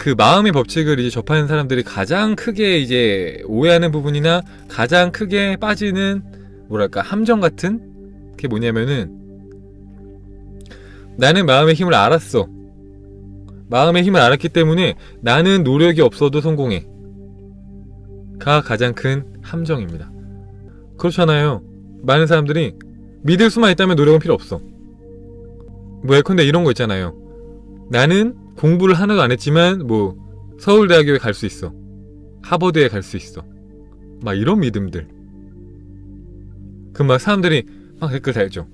그 마음의 법칙을 이제 접하는 사람들이 가장 크게 이제 오해하는 부분이나 가장 크게 빠지는 뭐랄까 함정 같은 게 뭐냐면은, 나는 마음의 힘을 알았어. 마음의 힘을 알았기 때문에 나는 노력이 없어도 성공해. 가 가장 큰 함정입니다. 그렇잖아요. 많은 사람들이 믿을 수만 있다면 노력은 필요 없어. 뭐 예컨대 이런 거 있잖아요. 나는 공부를 하나도 안 했지만 뭐 서울대학교에 갈 수 있어. 하버드에 갈 수 있어. 막 이런 믿음들. 그럼 막 사람들이 막 댓글 달죠.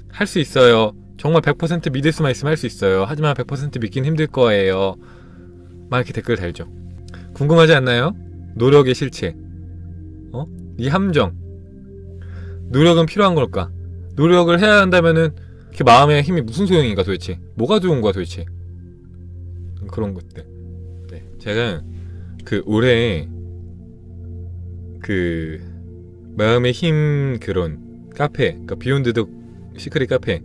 할 수 있어요. 정말 100% 믿을 수만 있으면 할 수 있어요. 하지만 100% 믿긴 힘들 거예요. 막 이렇게 댓글 달죠. 궁금하지 않나요? 노력의 실체. 이 함정. 노력은 필요한 걸까? 노력을 해야 한다면은 그 마음의 힘이 무슨 소용인가 도대체? 뭐가 좋은 거야 도대체? 그런 것들. 네. 제가 그 올해 그 마음의 힘 그런 카페, 그러니까 비욘드 더 시크릿 카페,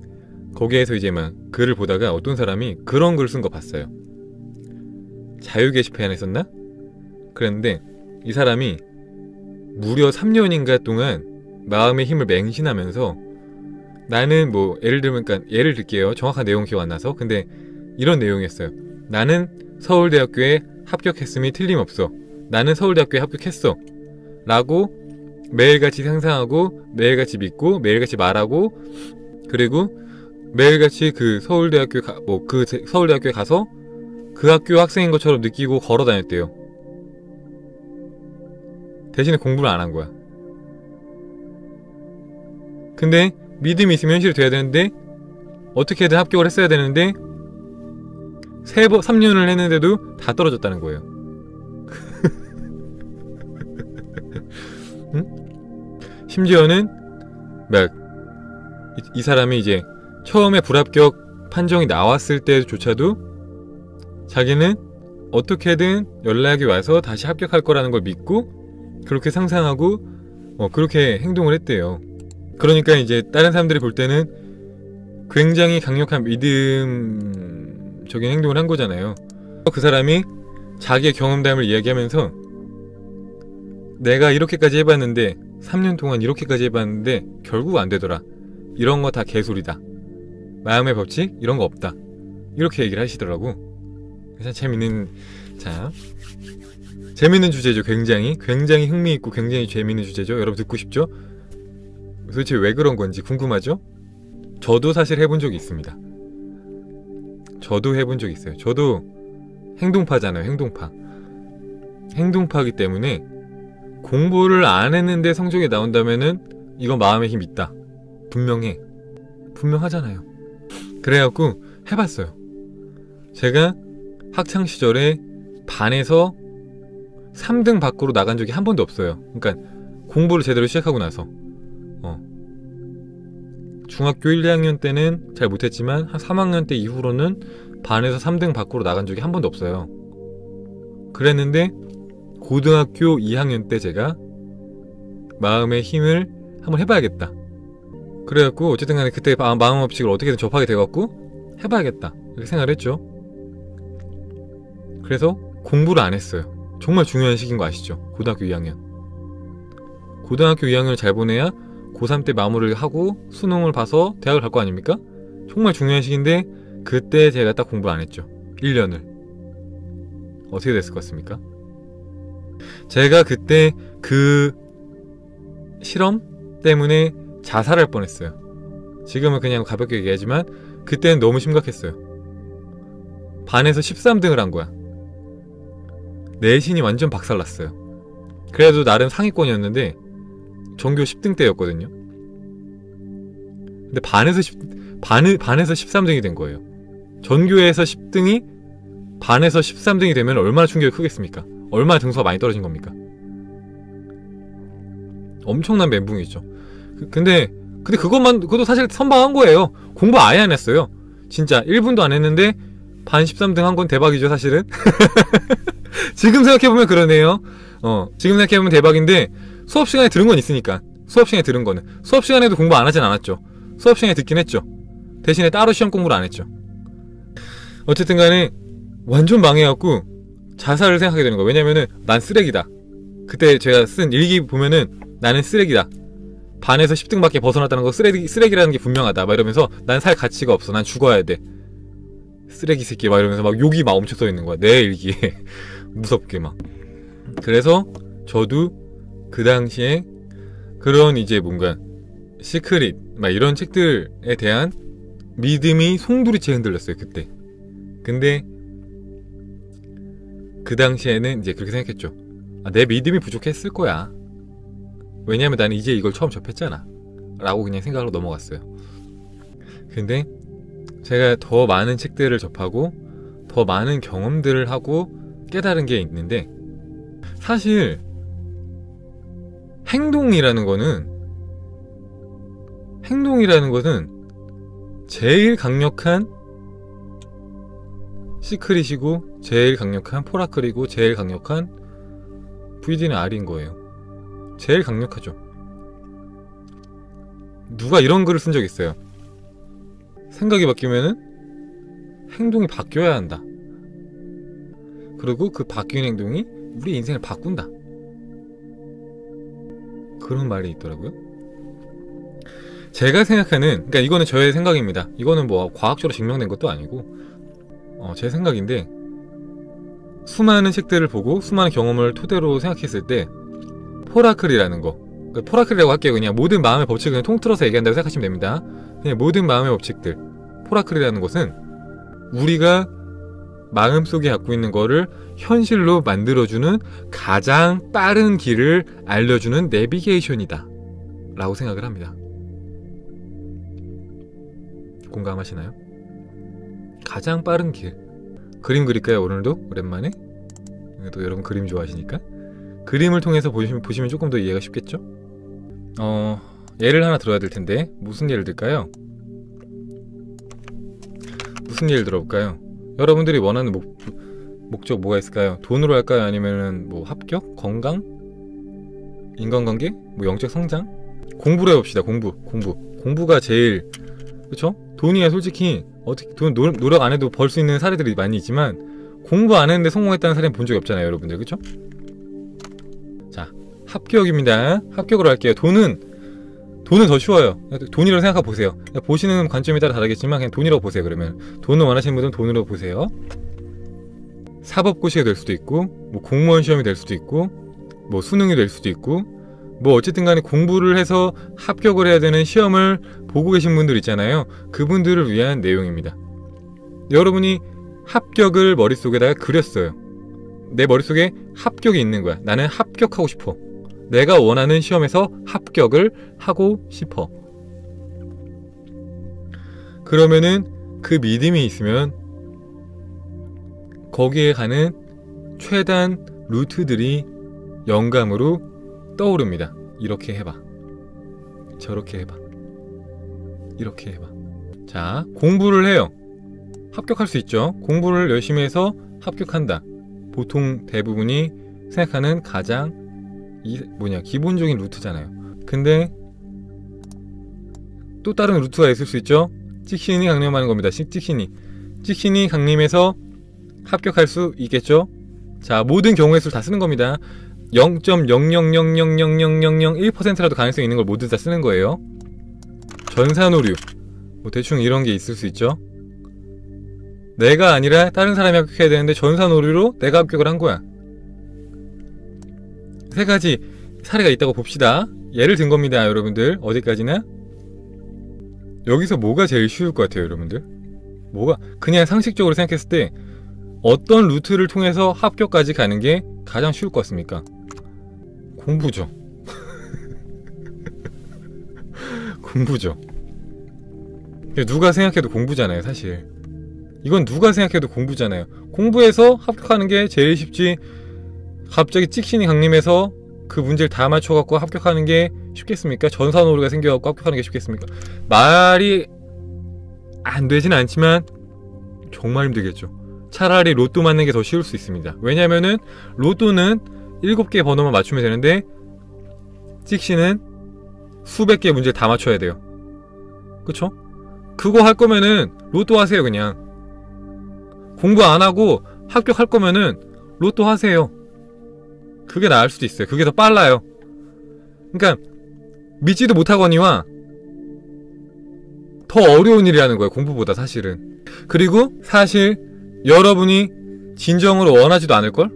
거기에서 이제 막 글을 보다가 어떤 사람이 그런 글 쓴 거 봤어요. 자유 게시판에 썼나? 그랬는데 이 사람이 무려 3년인가 동안 마음의 힘을 맹신하면서, 나는 뭐 예를 들면, 그러니까 예를 들게요. 정확한 내용 기억 안 나서. 근데 이런 내용이었어요. 나는 서울대학교에 합격했음이 틀림없어. 나는 서울대학교에 합격했어. 라고 매일같이 상상하고 매일같이 믿고 매일같이 말하고, 그리고 매일같이 그 서울대학교에 서울대학교에 가서 그 학교 학생인 것처럼 느끼고 걸어 다녔대요. 대신에 공부를 안 한 거야. 근데 믿음이 있으면 현실이 돼야 되는데 어떻게든 합격을 했어야 되는데 3년을 했는데도 다 떨어졌다는 거예요. 응? 심지어는 막 이 사람이 이제 처음에 불합격 판정이 나왔을 때조차도 자기는 어떻게든 연락이 와서 다시 합격할 거라는 걸 믿고 그렇게 상상하고 그렇게 행동을 했대요. 그러니까 이제 다른 사람들이 볼 때는 굉장히 강력한 믿음적인 행동을 한 거잖아요. 그 사람이 자기의 경험담을 이야기하면서 내가 이렇게까지 해봤는데 3년 동안 이렇게까지 해봤는데 결국 안 되더라. 이런 거 다 개소리다. 마음의 법칙? 이런 거 없다. 이렇게 얘기를 하시더라고. 그래서 재밌는 주제죠. 굉장히 흥미있고 굉장히 재밌는 주제죠. 여러분 듣고 싶죠? 도대체 왜 그런 건지 궁금하죠? 저도 사실 해본 적이 있습니다. 저도 해본 적이 있어요. 저도 행동파잖아요. 행동파기 때문에 공부를 안 했는데 성적이 나온다면은 이건 마음의 힘이 있다. 분명하잖아요. 그래갖고 해봤어요. 제가 학창시절에 반에서 3등 밖으로 나간 적이 한 번도 없어요. 그러니까 공부를 제대로 시작하고 나서 중학교 1, 2학년 때는 잘 못했지만 한 3학년 때 이후로는 반에서 3등 밖으로 나간 적이 한 번도 없어요. 그랬는데 고등학교 2학년 때 제가 마음의 힘을 한번 해봐야겠다. 그래갖고 어쨌든 간에 그때 마음 법칙을 어떻게든 접하게 돼갖고 해봐야겠다 이렇게 생각을 했죠. 그래서 공부를 안 했어요. 정말 중요한 시기인 거 아시죠? 고등학교 2학년. 고등학교 2학년을 잘 보내야 고3 때 마무리를 하고 수능을 봐서 대학을 갈 거 아닙니까? 정말 중요한 시기인데 그때 제가 딱 공부를 안 했죠. 1년을. 어떻게 됐을 것 같습니까? 제가 그때 그 실험 때문에 자살할 뻔했어요. 지금은 그냥 가볍게 얘기하지만 그때는 너무 심각했어요. 반에서 13등을 한 거야. 내신이 완전 박살났어요. 그래도 나름 상위권이었는데 전교 10등 때였거든요. 근데 반에서 13등이 된 거예요. 전교에서 10등이 반에서 13등이 되면 얼마나 충격이 크겠습니까? 얼마나 등수가 많이 떨어진 겁니까? 엄청난 멘붕이죠. 근데 그것도 사실 선방한 거예요. 공부 아예 안 했어요. 진짜 1분도 안 했는데 반 13등 한 건 대박이죠 사실은. 지금 생각해보면 그러네요. 지금 생각해보면 대박인데 수업시간에 들은 건 있으니까. 수업시간에 들은 거는 수업시간에도 공부 안 하진 않았죠. 수업시간에 듣긴 했죠. 대신에 따로 시험 공부를 안 했죠. 어쨌든 간에 완전 망해갖고 자살을 생각하게 되는 거예요. 왜냐면은 난 쓰레기다. 그때 제가 쓴 일기 보면은 나는 쓰레기다. 반에서 10등밖에 벗어났다는 거 쓰레기라는 게 분명하다. 막 이러면서 난 살 가치가 없어. 난 죽어야 돼. 쓰레기 새끼 막 이러면서 막 욕이 막 엄청 써 있는 거야. 내 일기에. 무섭게 막. 그래서 저도 그 당시에 그런 이제 뭔가 시크릿 막 이런 책들에 대한 믿음이 송두리째 흔들렸어요. 그때. 근데 그 당시에는 이제 그렇게 생각했죠. 아, 내 믿음이 부족했을 거야. 왜냐면 나는 이제 이걸 처음 접했잖아 라고 그냥 생각으로 넘어갔어요. 근데 제가 더 많은 책들을 접하고 더 많은 경험들을 하고 깨달은 게 있는데, 사실 행동이라는 것은 제일 강력한 시크릿이고 제일 강력한 포라클이고 제일 강력한 VD는 R인 거예요. 제일 강력하죠. 누가 이런 글을 쓴 적 있어요. 생각이 바뀌면은 행동이 바뀌어야 한다. 그리고 그 바뀐 행동이 우리 인생을 바꾼다. 그런 말이 있더라고요. 제가 생각하는, 그러니까 이거는 저의 생각입니다. 이거는 뭐 과학적으로 증명된 것도 아니고 제 생각인데, 수많은 책들을 보고 수많은 경험을 토대로 생각했을 때 포라클이라는 거, 포라클이라고 할게요. 그냥 모든 마음의 법칙을 그냥 통틀어서 얘기한다고 생각하시면 됩니다. 그냥 모든 마음의 법칙들, 포라클이라는 것은 우리가 마음속에 갖고 있는 거를 현실로 만들어주는 가장 빠른 길을 알려주는 내비게이션이다 라고 생각을 합니다. 공감하시나요? 가장 빠른 길. 그림 그릴까요? 오늘도 오랜만에. 또 여러분 그림 좋아하시니까 그림을 통해서 보시면 조금 더 이해가 쉽겠죠? 예를 하나 들어야 될 텐데 무슨 예를 들까요? 무슨 예를 들어볼까요? 여러분들이 원하는 목적 뭐가 있을까요? 돈으로 할까요? 아니면은 뭐 합격? 건강? 인간관계? 뭐 영적 성장? 공부를 해봅시다. 공부가 제일, 그쵸? 돈이야 솔직히 어떻게 돈 노력 안 해도 벌 수 있는 사례들이 많이 있지만 공부 안 했는데 성공했다는 사례는 본 적이 없잖아요, 여러분들. 그쵸? 자, 합격입니다. 합격으로 할게요. 돈은 더 쉬워요. 돈이라고 생각하고 보세요. 보시는 관점에 따라 다르겠지만 그냥 돈이라고 보세요. 그러면 돈을 원하시는 분들은 돈으로 보세요. 사법고시가 될 수도 있고 뭐 공무원 시험이 될 수도 있고 뭐 수능이 될 수도 있고 뭐 어쨌든 간에 공부를 해서 합격을 해야 되는 시험을 보고 계신 분들 있잖아요. 그분들을 위한 내용입니다. 여러분이 합격을 머릿속에다가 그렸어요. 내 머릿속에 합격이 있는 거야. 나는 합격하고 싶어. 내가 원하는 시험에서 합격을 하고 싶어. 그러면은 그 믿음이 있으면 거기에 가는 최단 루트들이 영감으로 떠오릅니다. 이렇게 해봐. 저렇게 해봐. 이렇게 해봐. 자, 공부를 해요. 합격할 수 있죠. 공부를 열심히 해서 합격한다. 보통 대부분이 생각하는 가장 기본적인 루트잖아요. 근데 또 다른 루트가 있을 수 있죠. 찍신이 강림하는 겁니다. 찍신이 강림해서 합격할 수 있겠죠. 자, 모든 경우의 수를 다 쓰는 겁니다. 0.000000001%라도 가능성이 있는 걸 모두 다 쓰는 거예요. 전산오류 뭐 대충 이런 게 있을 수 있죠. 내가 아니라 다른 사람이 합격해야 되는데 전산오류로 내가 합격을 한 거야. 세 가지 사례가 있다고 봅시다. 예를 든 겁니다, 여러분들. 어디까지나. 여기서 뭐가 제일 쉬울 것 같아요, 여러분들? 뭐가 그냥 상식적으로 생각했을 때 어떤 루트를 통해서 합격까지 가는 게 가장 쉬울 것 같습니까? 공부죠. 공부죠. 누가 생각해도 공부잖아요, 사실. 이건 누가 생각해도 공부잖아요. 공부해서 합격하는 게 제일 쉽지. 갑자기 찍신이 강림해서 그 문제를 다 맞춰갖고 합격하는 게 쉽겠습니까? 전산오류가 생겨갖고 합격하는 게 쉽겠습니까? 말이 안 되진 않지만 정말 힘들겠죠. 차라리 로또 맞는 게 더 쉬울 수 있습니다. 왜냐면은 로또는 7개의 번호만 맞추면 되는데 찍신은 수백 개의 문제를 다 맞춰야 돼요. 그쵸? 그거 할 거면은 로또 하세요. 그냥 공부 안 하고 합격할 거면은 로또 하세요. 그게 나을 수도 있어요. 그게 더 빨라요. 그러니까 믿지도 못하거니와 더 어려운 일이라는 거예요. 공부보다 사실은. 그리고 사실 여러분이 진정으로 원하지도 않을걸?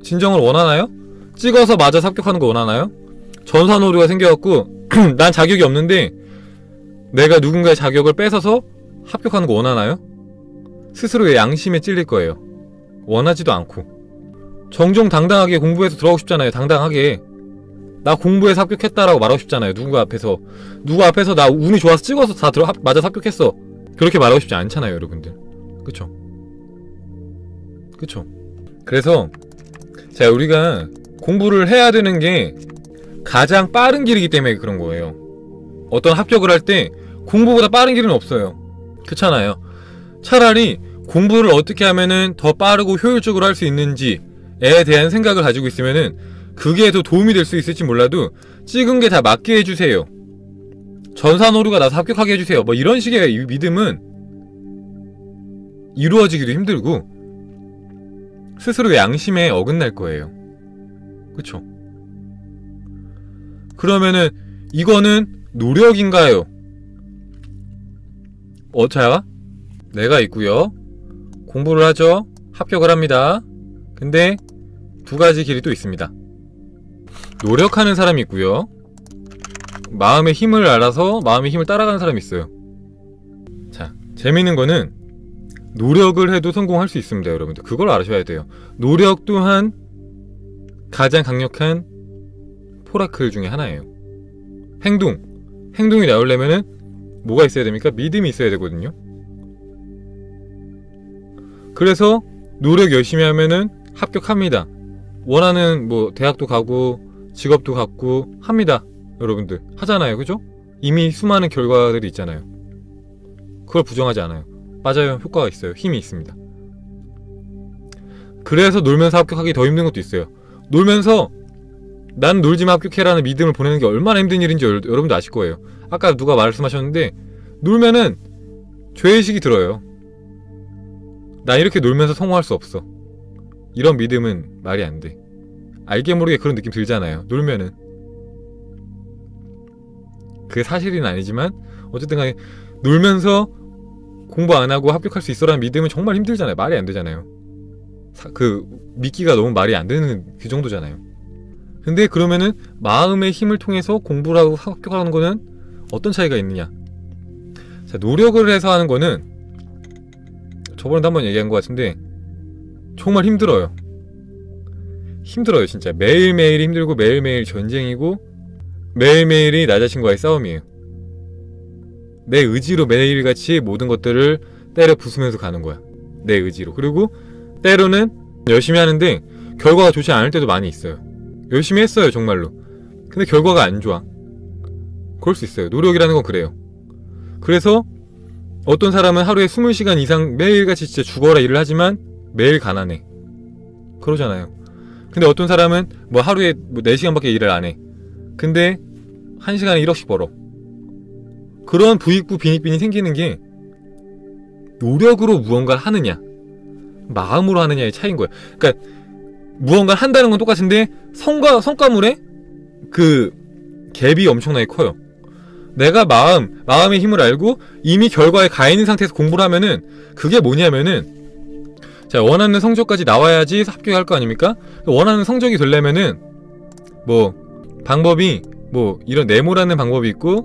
진정으로 원하나요? 찍어서 맞아서 합격하는 거 원하나요? 전산 오류가 생겨갖고 난 자격이 없는데 내가 누군가의 자격을 뺏어서 합격하는 거 원하나요? 스스로의 양심에 찔릴 거예요. 원하지도 않고. 정정당당하게 공부해서 들어가고 싶잖아요. 당당하게. 나 공부해서 합격했다라고 말하고 싶잖아요. 누구 앞에서 나 운이 좋아서 찍어서 다 맞아서 합격했어. 그렇게 말하고 싶지 않잖아요, 여러분들. 그쵸? 그쵸? 그래서 자, 우리가 공부를 해야 되는 게 가장 빠른 길이기 때문에 그런 거예요. 어떤 합격을 할 때 공부보다 빠른 길은 없어요. 그렇잖아요. 차라리 공부를 어떻게 하면은 더 빠르고 효율적으로 할 수 있는지에 대한 생각을 가지고 있으면은 그게 더 도움이 될 수 있을지 몰라도 찍은 게 다 맞게 해주세요. 전산 오류가 나서 합격하게 해주세요. 뭐 이런 식의 믿음은 이루어지기도 힘들고 스스로의 양심에 어긋날 거예요. 그쵸? 그러면은 이거는 노력인가요? 자, 내가 있고요. 공부를 하죠. 합격을 합니다. 근데 두 가지 길이 또 있습니다. 노력하는 사람이 있고요. 마음의 힘을 알아서 마음의 힘을 따라가는 사람이 있어요. 자, 재밌는 거는 노력을 해도 성공할 수 있습니다, 여러분들. 그걸 아셔야 돼요. 노력 또한 가장 강력한 포라클 중에 하나예요. 행동이 나오려면은 뭐가 있어야 됩니까? 믿음이 있어야 되거든요. 그래서 노력 열심히 하면은 합격합니다. 원하는 뭐 대학도 가고 직업도 갖고 합니다. 여러분들 하잖아요. 그죠? 이미 수많은 결과들이 있잖아요. 그걸 부정하지 않아요. 맞아요. 효과가 있어요. 힘이 있습니다. 그래서 놀면서 합격하기 더 힘든 것도 있어요. 놀면서 난 놀지마 합격해라는 믿음을 보내는 게 얼마나 힘든 일인지 여러분도 아실 거예요. 아까 누가 말씀하셨는데 놀면은 죄의식이 들어요. 나 이렇게 놀면서 성공할 수 없어. 이런 믿음은 말이 안 돼. 알게 모르게 그런 느낌 들잖아요. 놀면은. 그게 사실은 아니지만 어쨌든 간에 놀면서 공부 안 하고 합격할 수 있어라는 믿음은 정말 힘들잖아요. 말이 안 되잖아요. 믿기가 너무 말이 안 되는 그 정도잖아요. 근데 그러면은 마음의 힘을 통해서 공부를 하고 합격하는 거는 어떤 차이가 있느냐? 자, 노력을 해서 하는 거는 저번에도 한번 얘기한 것 같은데 정말 힘들어요. 힘들어요, 진짜. 매일매일이 힘들고 매일매일 전쟁이고 매일매일이 나 자신과의 싸움이에요. 내 의지로 매일같이 모든 것들을 때려 부수면서 가는 거야. 내 의지로. 그리고 때로는 열심히 하는데 결과가 좋지 않을 때도 많이 있어요. 열심히 했어요, 정말로. 근데 결과가 안 좋아. 그럴 수 있어요. 노력이라는 건 그래요. 그래서 어떤 사람은 하루에 20시간 이상 매일같이 진짜 죽어라 일을 하지만 매일 가난해. 그러잖아요. 근데 어떤 사람은 뭐 하루에 뭐 4시간밖에 일을 안 해. 근데 1시간에 1억씩 벌어. 그런 부익부 빈익빈이 생기는 게 노력으로 무언가를 하느냐 마음으로 하느냐의 차이인 거예요. 그러니까 무언가를 한다는 건 똑같은데 성과물에 그 갭이 엄청나게 커요. 내가 마음의 힘을 알고 이미 결과에 가 있는 상태에서 공부를 하면은 그게 뭐냐면은 자, 원하는 성적까지 나와야지 합격할 거 아닙니까? 원하는 성적이 되려면은 뭐 방법이 뭐 이런 네모라는 방법이 있고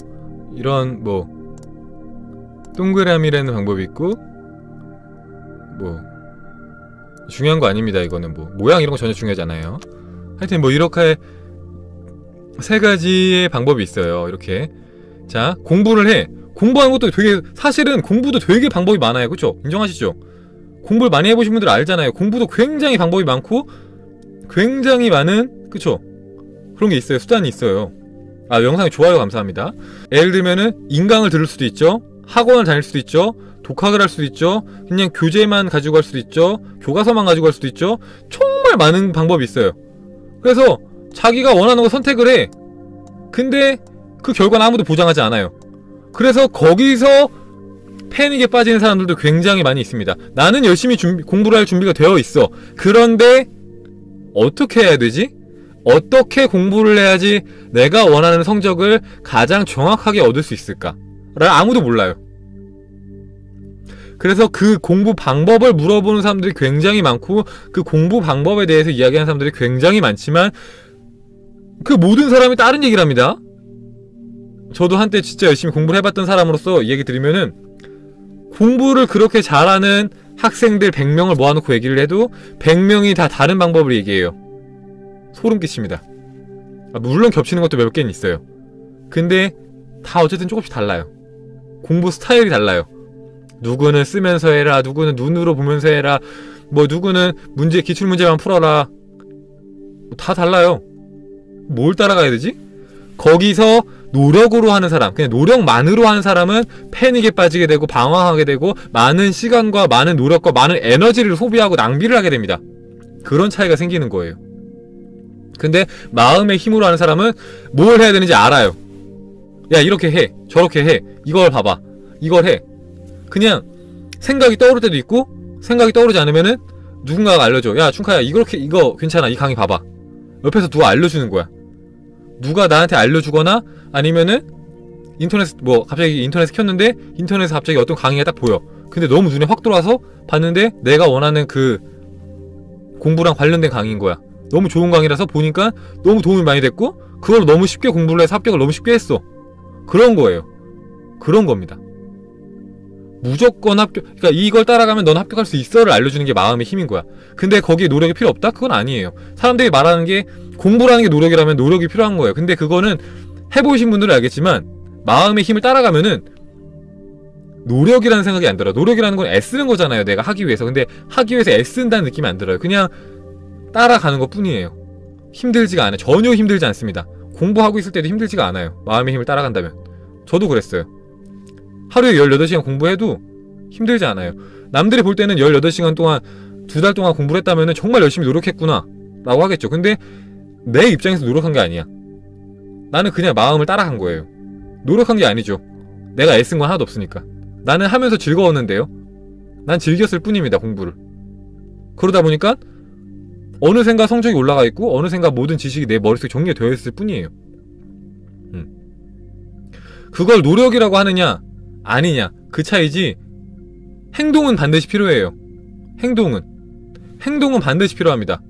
이런 뭐 동그라미라는 방법이 있고 뭐 중요한 거 아닙니다. 이거는 뭐 모양 이런 거 전혀 중요하지 않아요. 하여튼 뭐 이렇게 3가지의 방법이 있어요. 이렇게 자, 공부를 해. 공부하는 것도 되게 사실은 공부도 되게 방법이 많아요. 그쵸? 인정하시죠? 공부를 많이 해보신 분들 알잖아요. 공부도 굉장히 방법이 많고 굉장히 많은 그쵸? 그런 게 있어요. 수단이 있어요. 아, 영상에 좋아요 감사합니다. 예를 들면은 인강을 들을 수도 있죠. 학원을 다닐 수도 있죠. 독학을 할 수도 있죠. 그냥 교재만 가지고 갈 수도 있죠. 교과서만 가지고 갈 수도 있죠. 정말 많은 방법이 있어요. 그래서 자기가 원하는 거 선택을 해. 근데 그 결과는 아무도 보장하지 않아요. 그래서 거기서 패닉에 빠지는 사람들도 굉장히 많이 있습니다. 나는 열심히 공부를 할 준비가 되어 있어. 그런데 어떻게 해야 되지? 어떻게 공부를 해야지 내가 원하는 성적을 가장 정확하게 얻을 수 있을까? 를 아무도 몰라요. 그래서 그 공부 방법을 물어보는 사람들이 굉장히 많고 그 공부 방법에 대해서 이야기하는 사람들이 굉장히 많지만 그 모든 사람이 다른 얘기를 합니다. 저도 한때 진짜 열심히 공부를 해봤던 사람으로서 얘기 드리면은 공부를 그렇게 잘하는 학생들 100명을 모아놓고 얘기를 해도 100명이 다 다른 방법을 얘기해요. 소름 끼칩니다. 물론 겹치는 것도 몇 개는 있어요. 근데 다 어쨌든 조금씩 달라요. 공부 스타일이 달라요. 누구는 쓰면서 해라, 누구는 눈으로 보면서 해라, 뭐 누구는 기출문제만 풀어라. 다 달라요. 뭘 따라가야 되지? 거기서 노력으로 하는 사람, 그냥 노력만으로 하는 사람은 패닉에 빠지게 되고 방황하게 되고 많은 시간과 많은 노력과 많은 에너지를 소비하고 낭비를 하게 됩니다. 그런 차이가 생기는 거예요. 근데 마음의 힘으로 하는 사람은 뭘 해야 되는지 알아요. 야, 이렇게 해, 저렇게 해, 이걸 봐봐, 이걸 해. 그냥 생각이 떠오를 때도 있고 생각이 떠오르지 않으면은 누군가가 알려줘. 야, 춘카야, 이거 괜찮아, 이 강의 봐봐. 옆에서 누가 알려주는 거야. 누가 나한테 알려주거나 아니면은 갑자기 인터넷 켰는데 인터넷에서 갑자기 어떤 강의가 딱 보여. 근데 너무 눈에 확 들어와서 봤는데 내가 원하는 그 공부랑 관련된 강의인 거야. 너무 좋은 강의라서 보니까 너무 도움이 많이 됐고 그걸 너무 쉽게 공부를 해서 합격을 너무 쉽게 했어. 그런 거예요. 그런 겁니다. 무조건 그러니까 이걸 따라가면 넌 합격할 수 있어를 알려주는 게 마음의 힘인 거야. 근데 거기에 노력이 필요 없다? 그건 아니에요. 사람들이 말하는 게 공부라는 게 노력이라면 노력이 필요한 거예요. 근데 그거는 해보신 분들은 알겠지만 마음의 힘을 따라가면은 노력이라는 생각이 안 들어요. 노력이라는 건 애쓰는 거잖아요, 내가 하기 위해서. 근데 하기 위해서 애쓴다는 느낌이 안 들어요. 그냥 따라가는 것 뿐이에요. 힘들지가 않아요. 전혀 힘들지 않습니다. 공부하고 있을 때도 힘들지가 않아요. 마음의 힘을 따라간다면. 저도 그랬어요. 하루에 18시간 공부해도 힘들지 않아요. 남들이 볼 때는 18시간 동안 2달 동안 공부를 했다면 정말 열심히 노력했구나 라고 하겠죠. 근데 내 입장에서 노력한 게 아니야. 나는 그냥 마음을 따라간 거예요. 노력한 게 아니죠. 내가 애쓴 건 하나도 없으니까. 나는 하면서 즐거웠는데요. 난 즐겼을 뿐입니다, 공부를. 그러다 보니까 어느샌가 성적이 올라가 있고 어느샌가 모든 지식이 내 머릿속에 정리가 되어 있을 뿐이에요. 그걸 노력이라고 하느냐 아니냐 그 차이지. 행동은 반드시 필요해요. 행동은 반드시 필요합니다.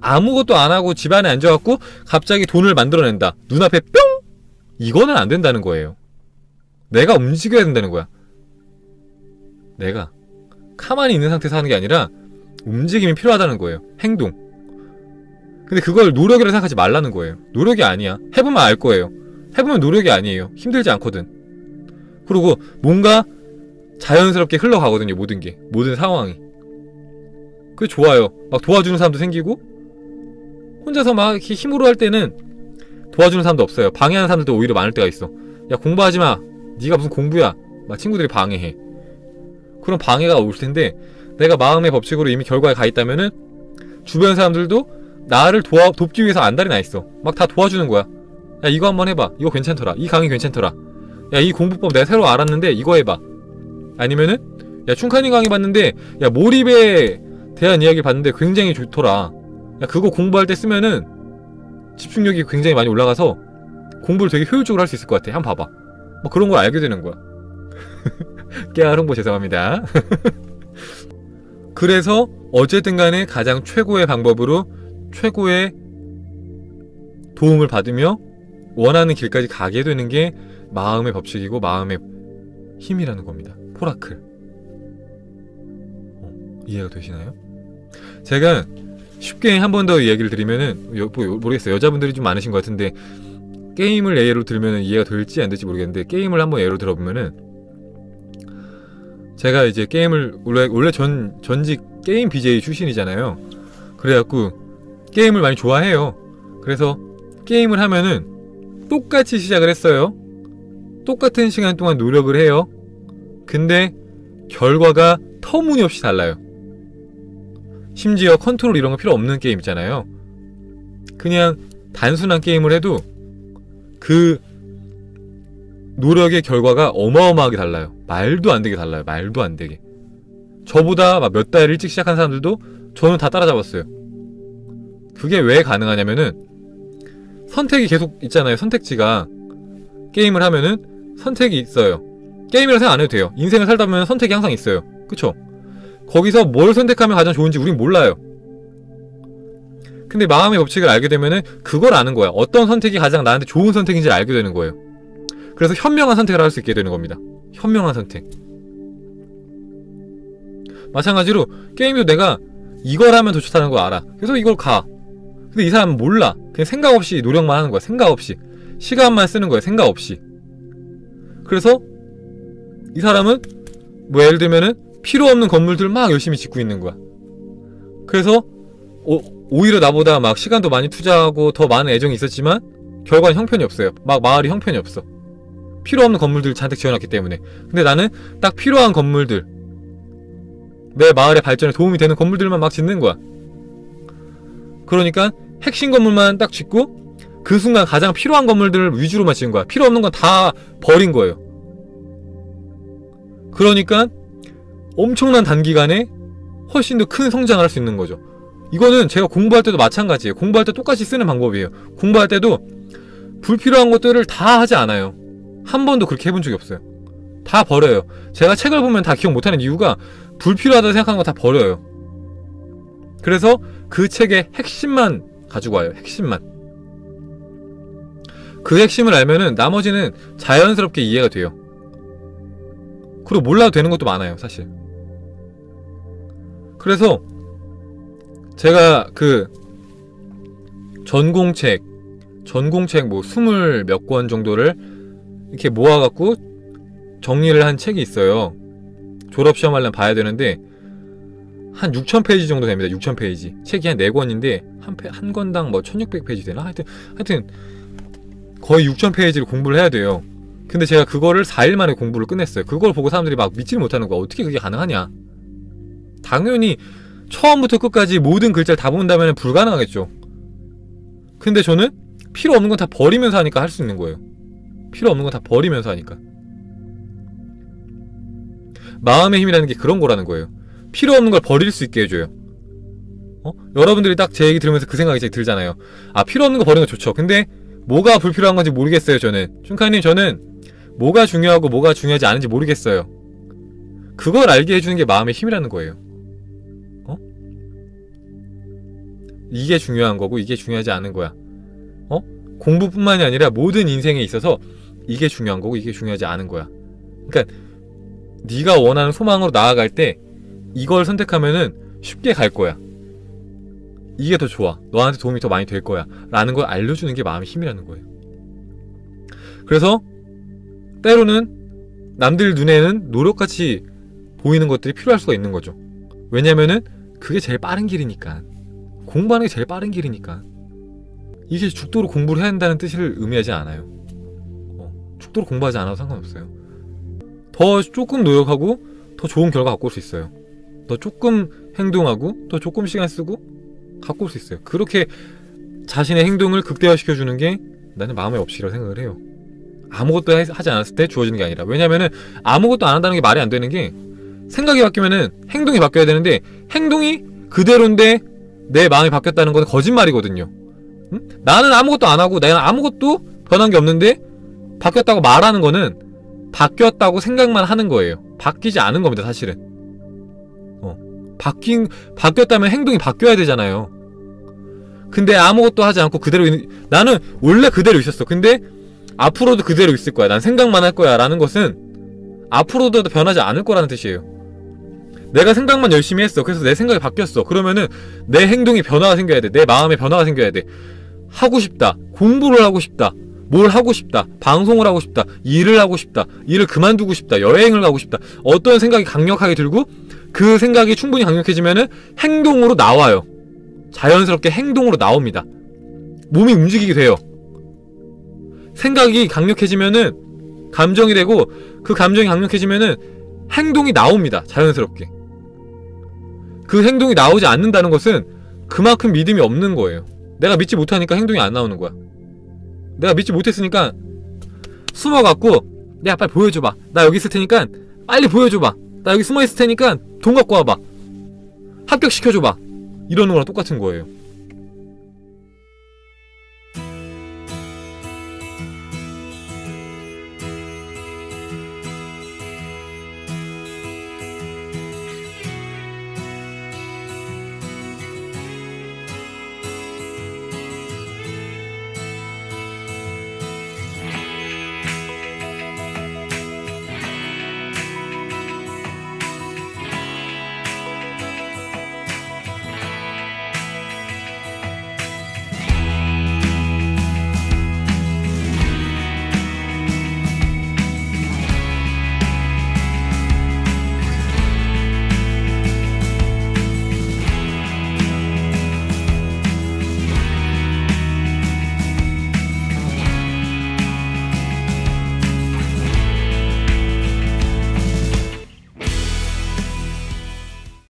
아무것도 안하고 집안에 앉아갖고 갑자기 돈을 만들어낸다, 눈앞에 뿅! 이거는 안 된다는 거예요. 내가 움직여야 된다는 거야. 내가 가만히 있는 상태에서 하는 게 아니라 움직임이 필요하다는 거예요. 행동. 근데 그걸 노력이라 생각하지 말라는 거예요. 노력이 아니야. 해보면 알 거예요. 해보면 노력이 아니에요. 힘들지 않거든. 그리고 뭔가 자연스럽게 흘러가거든요, 모든 게. 모든 상황이. 그게 좋아요. 막 도와주는 사람도 생기고 혼자서 막 이렇게 힘으로 할 때는 도와주는 사람도 없어요. 방해하는 사람들도 오히려 많을 때가 있어. 야, 공부하지마, 네가 무슨 공부야, 막 친구들이 방해해. 그런 방해가 올 텐데 내가 마음의 법칙으로 이미 결과에 가 있다면은 주변 사람들도 나를 돕기 위해서 안달이 나 있어. 막 다 도와주는 거야. 야, 이거 한번 해봐, 이거 괜찮더라, 이 강의 괜찮더라, 야, 이 공부법 내가 새로 알았는데 이거 해봐. 아니면은 야, 춘카님 강의 봤는데 야, 몰입에 대한 이야기를 봤는데 굉장히 좋더라, 야, 그거 공부할 때 쓰면은 집중력이 굉장히 많이 올라가서 공부를 되게 효율적으로 할 수 있을 것 같아, 한번 봐봐. 뭐 그런 걸 알게 되는 거야. 깨알 홍보 죄송합니다. 그래서 어쨌든 간에 가장 최고의 방법으로 최고의 도움을 받으며 원하는 길까지 가게 되는 게 마음의 법칙이고 마음의 힘이라는 겁니다. 포라클. 이해가 되시나요? 제가 쉽게 한 번 더 이야기를 드리면은 모르겠어요. 여자분들이 좀 많으신 것 같은데 게임을 예로 들면은 이해가 될지 안 될지 모르겠는데 게임을 한번 예로 들어보면은 제가 이제 게임을 원래 전직 게임 BJ 출신이잖아요. 그래갖고 게임을 많이 좋아해요. 그래서 게임을 하면은 똑같이 시작을 했어요. 똑같은 시간 동안 노력을 해요. 근데 결과가 터무니없이 달라요. 심지어 컨트롤 이런 거 필요 없는 게임 있잖아요. 그냥 단순한 게임을 해도 그 노력의 결과가 어마어마하게 달라요. 말도 안 되게 달라요. 말도 안 되게. 저보다 막 몇 달 일찍 시작한 사람들도 저는 다 따라잡았어요. 그게 왜 가능하냐면은 선택이 계속 있잖아요. 선택지가. 게임을 하면은 선택이 있어요. 게임이라 생각 안 해도 돼요. 인생을 살다 보면 선택이 항상 있어요. 그쵸? 거기서 뭘 선택하면 가장 좋은지 우린 몰라요. 근데 마음의 법칙을 알게 되면은 그걸 아는 거야. 어떤 선택이 가장 나한테 좋은 선택인지를 알게 되는 거예요. 그래서 현명한 선택을 할 수 있게 되는 겁니다. 현명한 선택. 마찬가지로 게임도 내가 이걸 하면 더 좋다는 걸 알아. 그래서 이걸 가. 근데 이 사람은 몰라. 그냥 생각 없이 노력만 하는 거야. 생각 없이. 시간만 쓰는 거야. 생각 없이. 그래서 이 사람은 뭐 예를 들면은 필요 없는 건물들 막 열심히 짓고 있는 거야. 그래서 오히려 나보다 막 시간도 많이 투자하고 더 많은 애정이 있었지만 결과는 형편이 없어요. 막 마을이 형편이 없어. 필요 없는 건물들 잔뜩 지어놨기 때문에. 근데 나는 딱 필요한 건물들, 내 마을의 발전에 도움이 되는 건물들만 막 짓는 거야. 그러니까 핵심 건물만 딱 짓고 그 순간 가장 필요한 건물들을 위주로만 지은 거야. 필요 없는 건 다 버린 거예요. 그러니까 엄청난 단기간에 훨씬 더 큰 성장을 할 수 있는 거죠. 이거는 제가 공부할 때도 마찬가지예요. 공부할 때 똑같이 쓰는 방법이에요. 공부할 때도 불필요한 것들을 다 하지 않아요. 한 번도 그렇게 해본 적이 없어요. 다 버려요. 제가 책을 보면 다 기억 못하는 이유가 불필요하다고 생각하는 거 다 버려요. 그래서 그 책의 핵심만 가지고 와요. 핵심만. 그 핵심을 알면은 나머지는 자연스럽게 이해가 돼요. 그리고 몰라도 되는 것도 많아요. 사실. 그래서 제가 그 전공책 뭐 20 몇 권 정도를 이렇게 모아갖고 정리를 한 책이 있어요. 졸업시험 하려면 봐야 되는데 한 6000페이지 정도 됩니다. 6000페이지. 책이 한 4권인데 한 권당 뭐 1600페이지 되나? 하여튼 거의 6000페이지를 공부를 해야 돼요. 근데 제가 그거를 4일 만에 공부를 끝냈어요. 그걸 보고 사람들이 막 믿지를 못하는 거야. 어떻게 그게 가능하냐. 당연히 처음부터 끝까지 모든 글자를 다 본다면 불가능하겠죠. 근데 저는 필요 없는 건 다 버리면서 하니까 할 수 있는 거예요. 필요 없는 건 다 버리면서 하니까. 마음의 힘이라는 게 그런 거라는 거예요. 필요 없는 걸 버릴 수 있게 해줘요. 여러분들이 딱 제 얘기 들으면서 그 생각이 제일 들잖아요. 아, 필요 없는 거 버리는 거 좋죠. 근데 뭐가 불필요한 건지 모르겠어요. 저는 춘카님, 저는 뭐가 중요하고 뭐가 중요하지 않은지 모르겠어요. 그걸 알게 해주는 게 마음의 힘이라는 거예요. 이게 중요한 거고 이게 중요하지 않은 거야. 공부뿐만이 아니라 모든 인생에 있어서 이게 중요한 거고 이게 중요하지 않은 거야. 그러니까 네가 원하는 소망으로 나아갈 때 이걸 선택하면은 쉽게 갈 거야. 이게 더 좋아. 너한테 도움이 더 많이 될 거야. 라는 걸 알려주는 게 마음의 힘이라는 거예요. 그래서 때로는 남들 눈에는 노력같이 보이는 것들이 필요할 수가 있는 거죠. 왜냐면은 그게 제일 빠른 길이니까. 공부하는 게 제일 빠른 길이니까. 이게 죽도록 공부를 해야 한다는 뜻을 의미하지 않아요. 죽도록 공부하지 않아도 상관없어요. 더 조금 노력하고 더 좋은 결과 갖고 올 수 있어요. 더 조금 행동하고 더 조금 시간 쓰고 갖고 올 수 있어요. 그렇게 자신의 행동을 극대화시켜주는 게 나는 마음의 법칙이라고 생각을 해요. 아무것도 하지 않았을 때 주어지는 게 아니라. 왜냐면은 아무것도 안 한다는 게 말이 안 되는 게 생각이 바뀌면은 행동이 바뀌어야 되는데 행동이 그대로인데 내 마음이 바뀌었다는 건 거짓말이거든요. 응? 나는 아무것도 안 하고 내가 아무것도 변한 게 없는데 바뀌었다고 말하는 거는 바뀌었다고 생각만 하는 거예요. 바뀌지 않은 겁니다, 사실은. 바뀌었다면 행동이 바뀌어야 되잖아요. 근데 아무것도 하지 않고 그대로 나는 원래 그대로 있었어. 근데 앞으로도 그대로 있을 거야. 난 생각만 할 거야. 라는 것은 앞으로도 변하지 않을 거라는 뜻이에요. 내가 생각만 열심히 했어. 그래서 내 생각이 바뀌었어. 그러면은 내 행동이 변화가 생겨야 돼. 내 마음에 변화가 생겨야 돼. 하고 싶다. 공부를 하고 싶다. 뭘 하고 싶다. 방송을 하고 싶다. 일을 하고 싶다. 일을 그만두고 싶다. 여행을 가고 싶다. 어떤 생각이 강력하게 들고 그 생각이 충분히 강력해지면은 행동으로 나와요. 자연스럽게 행동으로 나옵니다. 몸이 움직이게 돼요. 생각이 강력해지면은 감정이 되고 그 감정이 강력해지면은 행동이 나옵니다. 자연스럽게. 그 행동이 나오지 않는다는 것은 그만큼 믿음이 없는 거예요. 내가 믿지 못하니까 행동이 안 나오는 거야. 내가 믿지 못했으니까 숨어갖고 야, 빨리 보여줘봐. 나 여기 있을 테니까 빨리 보여줘봐. 나 여기 숨어 있을 테니까 돈 갖고 와봐. 합격시켜줘봐. 이러는 거랑 똑같은 거예요.